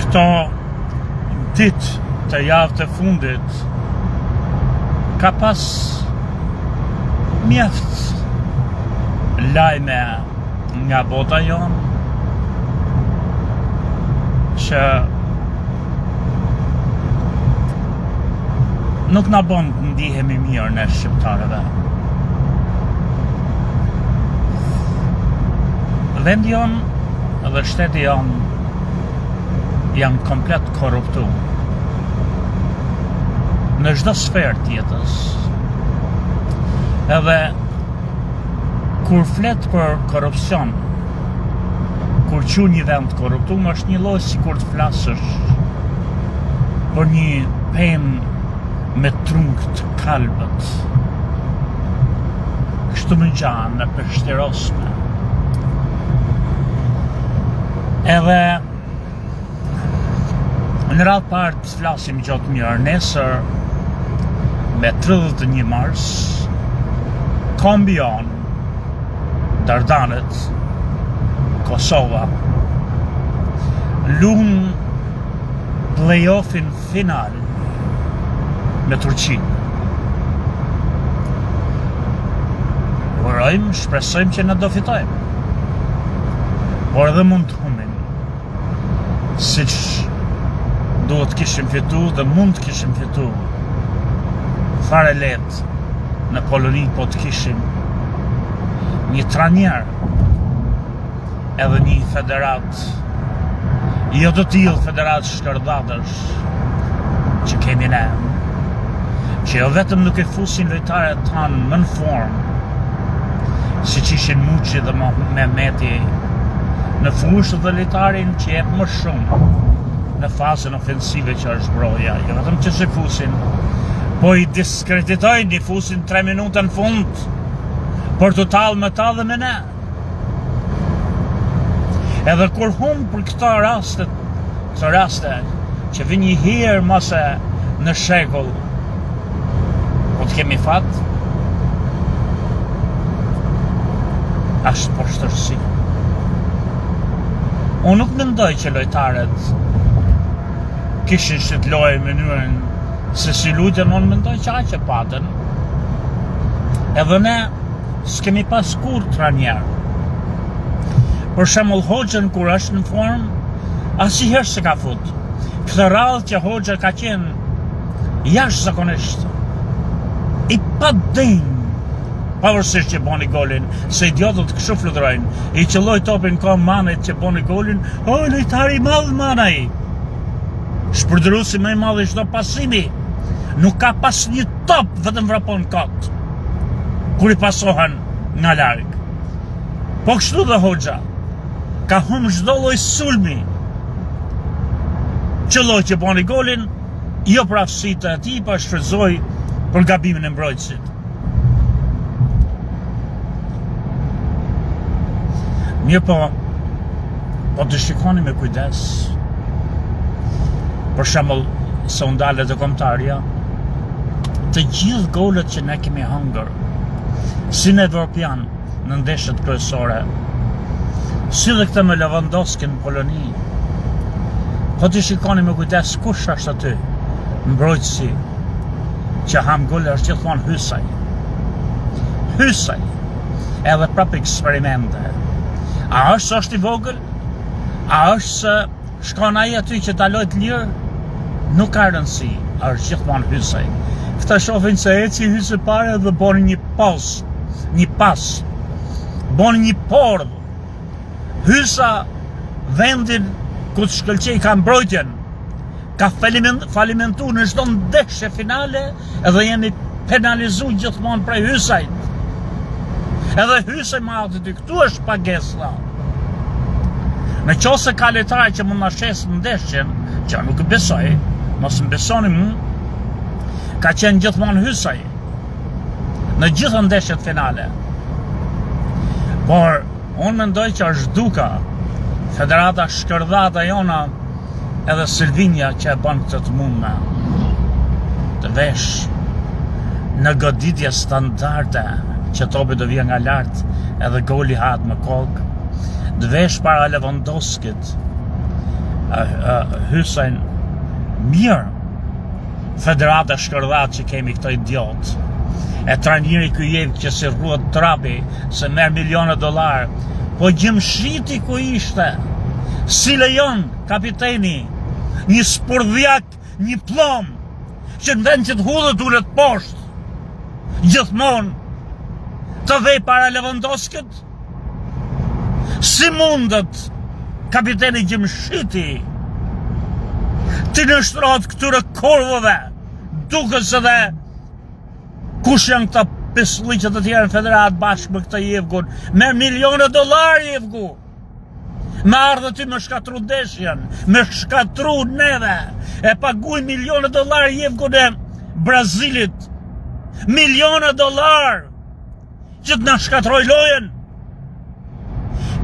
këto ditë të javë të fundit ka pas mjaft lajme nga bota jonë që nuk na bën të ndihemi mirë ne shqiptarëve. Vendi jonë dhe shteti jonë janë komplet korruptu në çdo sferë të jetës. Edhe kur flet për korrupsion, kur që një vend korruptum, është një lloj sikur të flasësh për një pemë me trunk të kalbët. Kështu më gjanë në përshtirosme. Edhe në radhë parë të flasim gjatë mirë, nesër me 31 mars, Kombion, Dardanet, Kosova, lunë play-offin final me Turqinë. Urojmë, shpresojmë që ne do fitojmë. Por edhe mund të humbim. Siç duhet kishim fitu dhe mund të kishim fitu. Fare lehtë në Poloni po të kishim një tranier edhe një federat, jo të tillë federat shkërdhatësh që kemi ne, që jo vetëm nuk e fusin lojtarët tanë më në formë, si që ishin Muçi dhe Mehmeti, në fushë dhe lojtarin që jep më shumë në fazën ofensive që është zbroja, jo vetëm që se fusin, po i diskreditojnë, i fusin 3 minuta në fund, për të talë me ta dhe me ne. Edhe kur humë për këto raste që vi një herë mase në shekull, po të kemi fat, ashtë poshtërsi. Unë nuk mendoj që lojtarët kishin që të lojë mënyrën se si lutën, unë mendoj që aq e patën. Edhe ne s'kemi pas kur tranier. Për shembull Hoxhën kur është në formë, asnjëherë s'e ka fut. Këtë radhë që Hoxha ka qenë jashtëzakonisht i padenj, pavarësisht që boni golin, se idiotët kështu fluturojnë, i qëlloj topin ka Manait që boni golin, o lojtari i madh Manai, shpërdruesi më i madh i çdo pasimi, nuk ka pas një top, vetëm vrapon kot, kur i pasohen nga larg. Po kështu dhe Hoxha, ka humbë çdo lloj sulmi, qëlloj që boni golin, jo për aftësitë e tij, pa shfrytëzoi për gabimin e mbrojtësit. Mirë po të shikoni me kujdes. Për shembull, sondalet e kombëtarja, të gjithë golet që ne kemi hëngër, si në Evropian në ndeshjet kryesore, si dhe këtë me Lewandowski në Poloni, po të shikoni me kujdes kush është aty, mbrojtësi, që ham gole është gjithmonë Hysaj. Hysaj, edhe prap eksperimente. A është i vogël? A është shkon ai aty që daloj të lirë? Nuk ka rëndësi, është gjithmonë Hysaj. Këta shohin se eci Hysaj pare dhe boni një pas, boni një pordh. Hysa vendin ku të shkëlqej ka mbrojtjen, ka falimentu në çdo ndeshje finale, edhe jemi penalizu gjithmonë prej Hysajt. Edhe Hysaj ma aty ty, këtu është pagesa. Në qose ka lojtarë që mund na shes në ndeshjen, që nuk e besoj, mos më besoni mu, ka qenë gjithmonë Hysaj në gjithë ndeshjet finale. Por unë mendoj që është duka Federata Shkërdhata jona edhe Silvinja që e bën këtë të mundme. Të vesh në goditje standarde që topi do vjen nga lart edhe goli hat me kokë. Të vesh para Lewandowskit hysen mirë federata shkërdhat që kemi këto idiot. E trajniri ky jevë që si rruat trapi, se merr miliona dollar, po gjimshiti ku ishte, si lejon kapiteni, një spurdhjak, një plom, që në vend që të hudhët ullet poshtë, gjithmonë, të vej para Lewandowskit, si mundet kapiteni gjimshiti të nështrohet këtyre korvove, duke se dhe kush janë këta pisliqet të tjerë në federat bashkë me këta Jevgun, merr miliona dollar Jevgu, me ardhe ty me shkatru deshjen, me shkatru neve, e paguj miliona dollar Jevgun e Brazilit, miliona dollar që të na shkatroj lojen,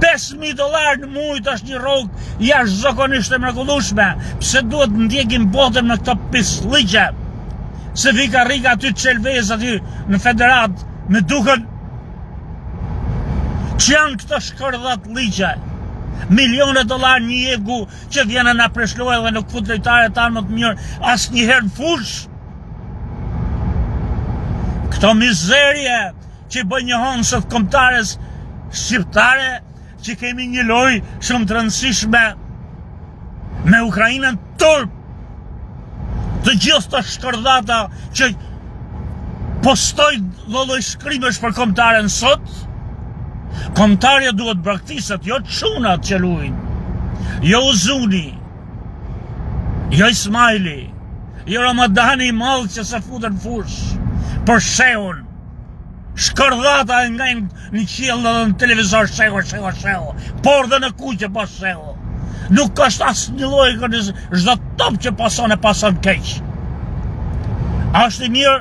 5.000 dollar në mujt është një rrogë jashtëzakonisht e mrekullueshme. Pse duhet ndjekim botën me këto pisliqe? Se vika rika aty çelvez aty në federat me duken që janë këto shkërdhat liqe. Milione dollar një Jevgu që vjene na preshlojë dhe nuk fut lojtarët tanë më të mirë asnjëherë në fush. Këto mizerje që bëjnë një honësët kombëtares shqiptare, që kemi një lojë shumë të rëndësishme me Ukrainën turp. Të gjithë të shkërdhata që postoj lloj shkrimesh për kombëtaren sot, kombëtarja duhet braktisët, jo çunat që luajnë, jo Uzuni, jo Ismaili, jo Ramadani i madh që se futën fush për sheun. Shkërdhata e ngajnë në qiell dhe në televizor shehu, por dhe në kuqe po shehu. Nuk është asë një loj, çdo top që pason e pason keq. Ashtë i mirë,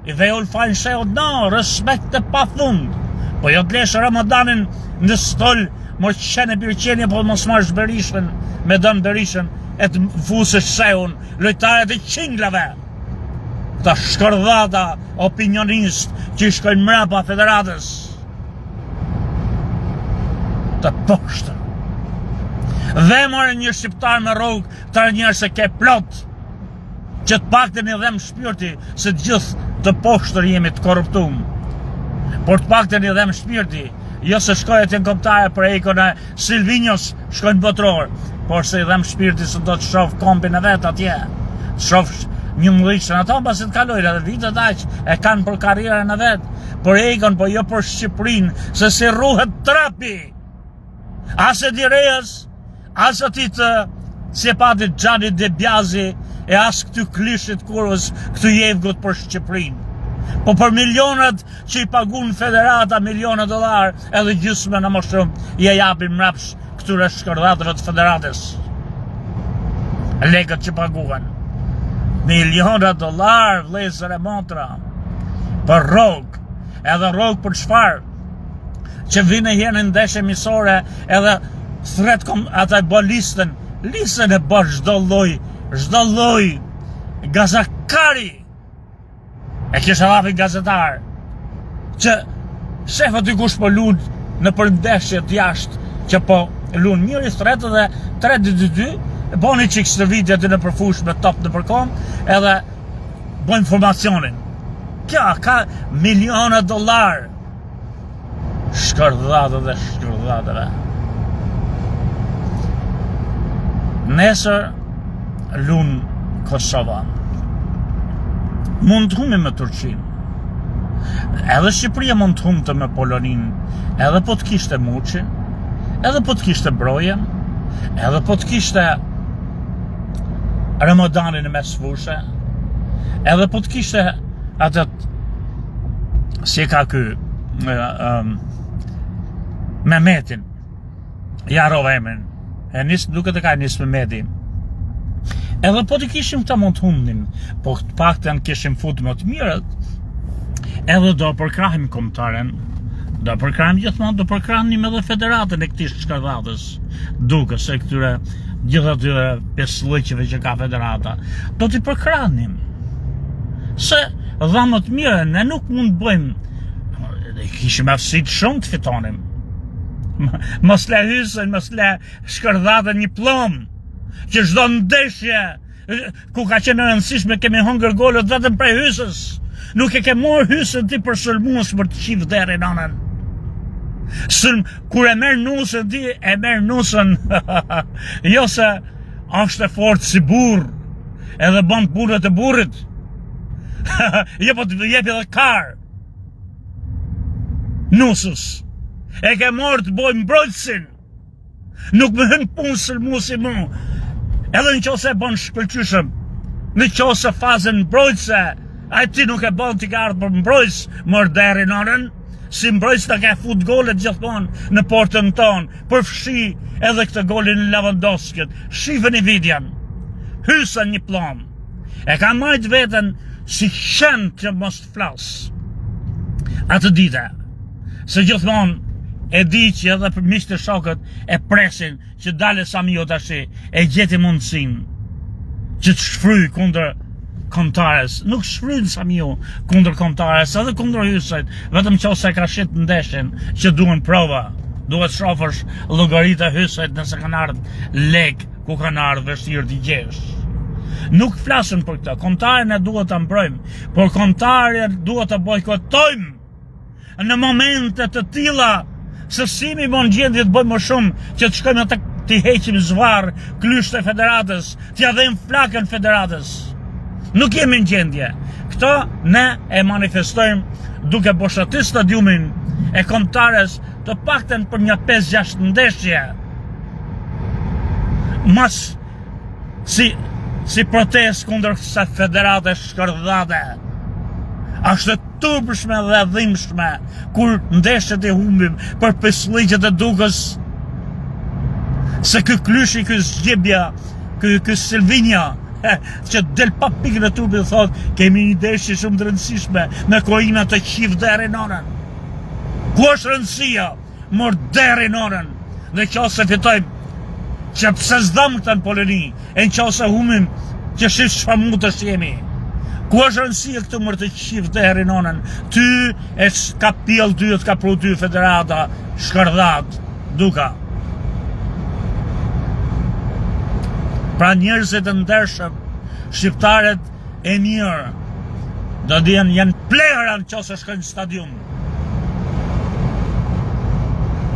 i vejul falë shehu, no, respekt e pa fund. Po jo të leshë Ramadanin në stol, mos qenë e birqenje, po mos marrë Berishën, me dënë Berishën, e të fusë shehun, lojtarët e qinglave. Këta shkërdhata opinionist që shkojnë mrapa federatës. Të poshtë. Dhe morën një shqiptar me rrugë, të njerë se ke plot, që të paktën i dhem shpirti, se të gjithë të poshtër jemi të korruptum. Por të paktën i dhem shpirti, jo se shkojët e në kombëtare për ekon e Silvinjos shkojnë botror, por se i dhem shpirti se do të shoh kombin e vetë atje, të shoh një mëllishën, ato pasit kalojnë edhe vitet aq, e kanë për karrierën e vetë, për ekon, po jo për Shqipërinë, se si rruhet trapi, as e Direjës, as ati të Sepatit Xhani Debjazi, e as këty klishit kurës, këtu Jevgut për Shqipërinë. Po për milionat që i pagun federata, miliona dollar, edhe gjysme në më shumë, i japin mrapsh këtyre shkërdhatëve të federatës. Legët që paguan. Miliona dollar, vlezër e motra, për rrogë, edhe rrogë për çfarë, që vine hjenë në ndeshje misore, edhe thret ata e bë listën e bë çdo lloj gazakari, e kisha hapin gazetar, që shefët i kush po lun në përndeshjet jashtë, që po lun mirë i thretë dhe 3-2-2, boni qik së vitja të në përfush me top në përkom, edhe bo informacionin. Kja ka miliona dollar. Shkërdhate dhe shkërdhateve. Nesër lun Kosova. Mund të humi me Turqin. Edhe Shqipëria mund të humte me Polonin, edhe po të kishte Muçin, edhe po të kishte Brojen, edhe po të kishte Ramadanin e mes fushë, edhe po të kishte atët, si ka ky, Mehmetin, jarova emrin, e duket e ka nisë Mehmetin. Edhe po të kishim këta mund të humnin, po të paktën kishim fut më të mirët, edhe do përkrahim kombëtaren, do përkrahim gjithmonë, do përkrahim edhe federatën e këtij shkërdhatës, duke se këtyre gjithë atyre pesëllëqeve që ka federata, do t'i përkrahnim. Se dha më të mire, ne nuk mund bëjmë, kishim aftësit shumë të fitonim. Mos le hysen, mos le shkërdhatën një plom, që çdo ndeshje ku ka qenë rëndësishme kemi hongër golët vetëm prej hysës. Nuk e ke morë hysën ti për sulmues për të qif deri nënën. Kur e merë nusën ti, e merë nusën jo se është e fort si burr, edhe bën punët e burrit. Jo po të jepi edhe kar nusës. E ke morë të boj mbrojtësin. Nuk më hën punë sulmuesi mu. Edhe në qose e bën shkëlqyshëm, në qose fazën mbrojtëse, a ti nuk e bën t'i ka ardhë për mbrojtës, mërë deri nënën, si mbrojtës të ka fut golet gjithmonë në portën tonë, përfshi edhe këtë golin në Lewandowskit, shifën i vidjan, hysën një plom, e ka majtë vetën si qenë që mos të flasë, atë dite, se gjithmonë e di që edhe për miqtë të shokët e presin që dale Samio tashi, e gjeti mundësin që të shfryj kundër kombëtares. Nuk shfryn Samio kundër kombëtares, edhe kundër hysajt, vetëm qose ka shit ndeshin që duhen prova. Duhet shofësh llogaritë e hysajt nëse kanë ardhur lek ku kanë ardhur vështirë t'i gjesh. Nuk flasin për këtë. Kombëtarin e duhet ta mbrojmë, por kombëtarin duhet ta bojkotojmë në momente të tilla se si mi bon gjendje të bëjmë më shumë që të shkojmë atë t'i heqim zvarr klysht e federatës, t'ja dhejmë flakën federatës. Nuk jemi në gjendje. Këto ne e manifestojmë duke boshatis stadiumin e kombëtares të pakten për një 5-6 ndeshje. Mas si protest kundër kësaj federate shkërdhate. Ashtë e turpshme dhe dhimbshme kur ndeshjet e humbim për pesligjet e Dukës, se ky klyshi, ky zgjebja, ky Silvinja që del pa pikë në turpi dhe thot kemi një ndeshje shumë të rëndësishme me Korina të qif deri nënën. Ku është rëndësia? Mor deri nënën. Dhe qose fitojmë që pse zdam këta në Poloni, e në qose humim që shif çfarë mund të jemi. Ku është rëndësia këtu mor të qif deri nënën? Ty e ka pjell ty, ka pru ty federata shkërdhat Duka. Pra njerëzit e ndershëm, shqiptarët e mirë, do dihen janë plera në qose shkojnë në stadium.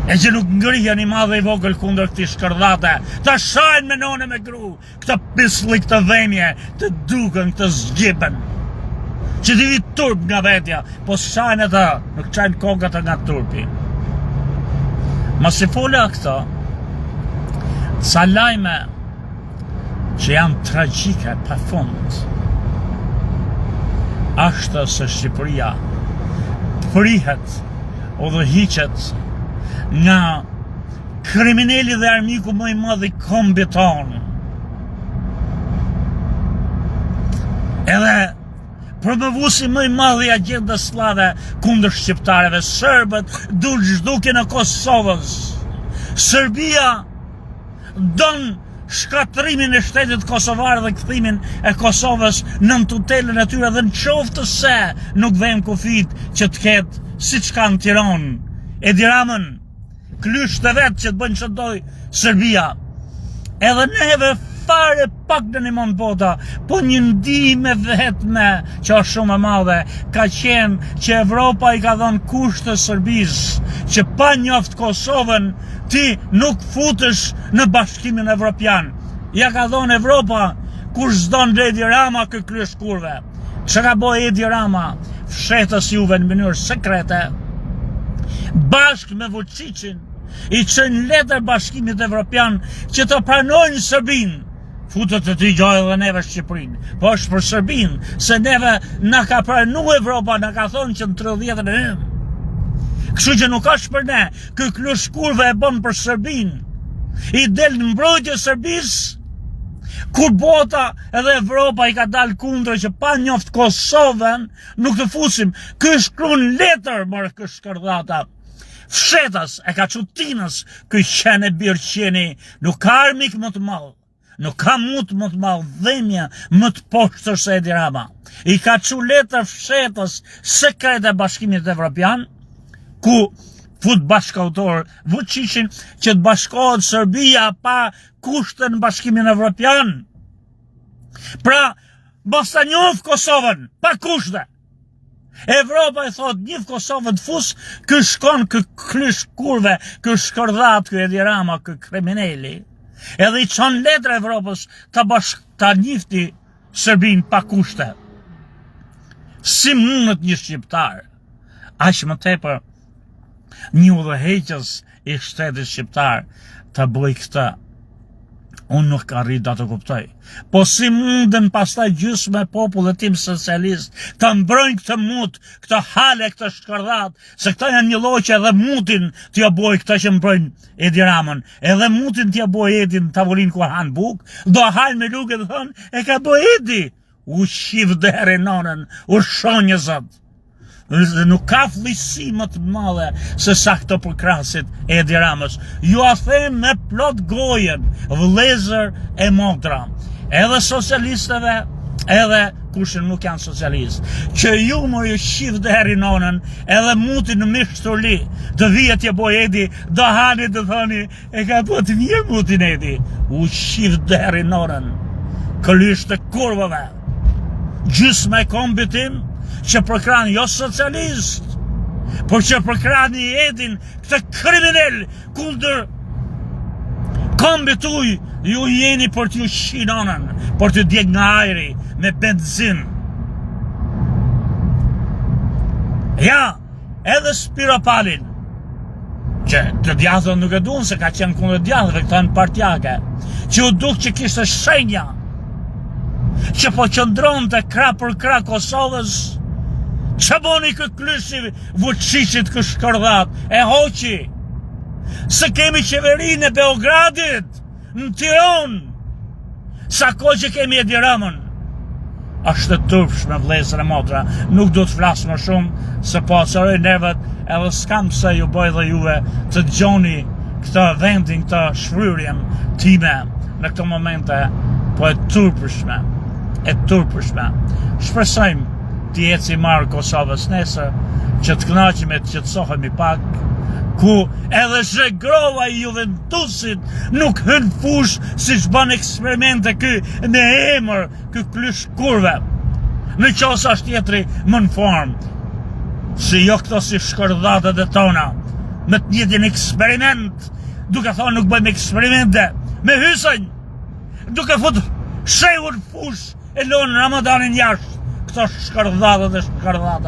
E që nuk ngrihen i madhe i vogël kundër këtij shkërdhate, ta shajnë me none me gru, këta pisli, këta dhemje, të Dukën, këtë zgjipën, që t'i vi turp nga vetja, po shajnë ata, nuk qajnë kokat nga turpi. Ma si fola këto, sa lajme që janë tragjike pa fund, ashtë se Shqipëria prihet o dhe hiqet nga kriminali dhe armiku më i madh i kombit tonë. Edhe promovuesi më i madh i agjendës slave kundër shqiptarëve, serbët zhduken në Kosovës. Serbia don shkatrimin e shtetit kosovar dhe kthimin e Kosovës në tutelën e tyre, dhe në qoftë se nuk vëmë kufit që të ketë siç ka në Tiranë, Edi Ramën, klysht të vetë që të bëjnë që doj Serbia. Edhe neve fare pak në një mund bota, po një ndihmë vetme që është shumë e madhe, ka qenë që Evropa i ka dhënë kushte Serbisë, që pa njoft Kosovën, ti nuk futesh në Bashkimin Evropian. Ja ka dhënë Evropa, kur s'don Edi Rama kë kryeshkurve. Që ka bojë Edi Rama? Fshetës juve në mënyrë sekrete, bashkë me Vučićin, i qenë letër Bashkimit Evropian që të pranojnë Serbinë. Futët të ty gjojë dhe neve Shqipërinë, po është për Serbinë, se neve na ka pranu Evropa, na ka thonë që në 30-ën e hym. Kështu që nuk është për ne, kë kryeshkurve e bën për Serbinë. I del në mbrojtje Serbisë, kur bota edhe Evropa i ka dalë kundër që pa njoft Kosovën, nuk të fusim. Ky shkruan letër mërë kë shkërdhata. Fshetës e ka qutinës ky qenë birqeni, nuk ka armik më të madh, nuk ka mut më të madh, dhemja më të poshtër se Edi Rama. I ka qu letër fshetës sekrete Bashkimit Evropian, ku fut bashkautor Vučićin që të bashkohet Serbia pa kushte në Bashkimin Evropian. Pra, basta njoh Kosovën pa kushte. Evropa i thot njëf Kosovën të fus, kë shkon kë krysh kurve, kë shkërdhat, kë Edi Rama, kë krimineli. Edhe i qon letra Evropës ta njifti Serbin pa kushte. Si mundet një shqiptar, aq më tepër një udhëheqës i shtetit shqiptar të bëj këtë, unë nuk arrit të kuptoj. Po si munden pastaj gjysmë e popullit tim socialist të mbrojnë këtë mut, këtë hale, këtë shkërdhat, se këta janë një lloj që edhe mutin t'ja boj këta që mbrojnë Edi Ramën, edhe mutin t'ja boj Edin në tavolinë ku han buk, do hajnë me lugë dhe thonë, e ka boj Edi, u shif deri nonën, u shonjë zot. Nuk ka fllisi më të madhe se sa këto përkrasit Edi Ramës. Ju a them me plot gojen, vëllezër e motra, edhe socialistëve, edhe kushin nuk janë socialist, që ju më ju shif deri nonën, edhe mutin në mishtoli, të vijet je boj Edi, do hani të thoni, e ka po të mirë mutin Edi, u shif deri nonën, këllisht të kurvëve, gjysmë e kombitim, që përkran jo socialist, por që përkran i Edin këtë kriminel kundër kombit uj, ju jeni për t'ju shinonën, për t'ju djeg nga ajri me benzin. Ja, edhe Spiropalin, që të djathën nuk e duen se ka qenë kundër djathëve, këta në partjake, që u duk që kishte shenja, që po qëndron të kra për kra Kosovës, që boni kë klysi Vučićit kë shkërdhat, e hoqi, se kemi qeverinë e Beogradit, në Tiranë, sa ko që kemi Edi Ramën. Ashtë të turpshme vlezër e motra, nuk du të flasë më shumë, se po atësëroj nervet, edhe s'kam se ju bëj dhe juve të gjoni këtë vendin, këtë shfryrjen time, në këto momente, po e turpshme, Shpresojmë të jetë si marë Kosovës nesër, që të kënaqime të qetësohemi pak, ku edhe zhegrova i Juventusit nuk hën fush si që bën eksperimente kë në emër kë klysh kurve. Në qosë është tjetri më në formë, si jo këto si shkërdhatët e tona, me të njëtin eksperiment, duke thonë nuk bëjmë eksperimente, me hysën, duke fut shehur fush e lonë Ramadanin jashtë, këto shkërdhatët e shkërdhatët.